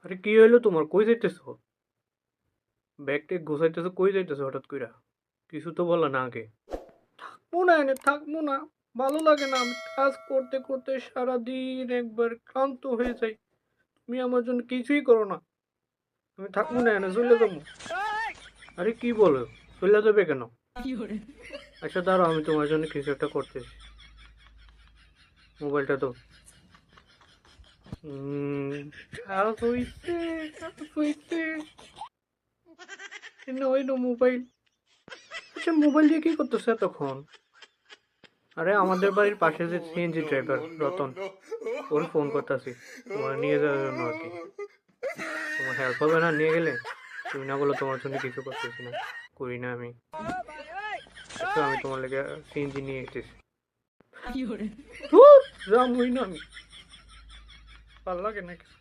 আরে কি হইলো তোমার? কই যাইতেছো? ব্যাগ ট্যাগ গোছাইতেছো, কই যাইতেছো হঠাৎ কইরা? কিছু তো বললা না আগে। থাকবো না এনে, থাকবো না। ভালো লাগে না। আমি কাজ করতে করতে সারাদিন একবার ক্লান্ত হয়ে যাই। তুমি আমার জন্য কিছুই করো না। আমি থাকবো না এনে, চলে যাবো। আরে কি বলো? চলে যাবে কেন? আচ্ছা দাঁড়াও, আমি তোমার জন্য কিছু একটা করতেছি। মোবাইলটা তো কাজ হইছে, কাজ হইছে। এনে হইলো মোবাইল। আচ্ছা মোবাইল দিয়ে কি করতেছো এতক্ষণ? আরে আমাদের বাড়ির পাশে যে সিএনজি ড্রাইভার রতন, ওর ফোন করতেছি তোমার নিয়ে যাওয়ার জন্য আর কি। তোমার হেল্প হবে না নিয়ে গেলে? তুমি না বলো তোমার জন্য কিছু করতেছি না, করি না আমি। আচ্ছা আমি তোমার লেগে সিএনজি নিয়ে এসেছি। ধুর, রাম হই না আমি, ভাল লাগে না কিছু।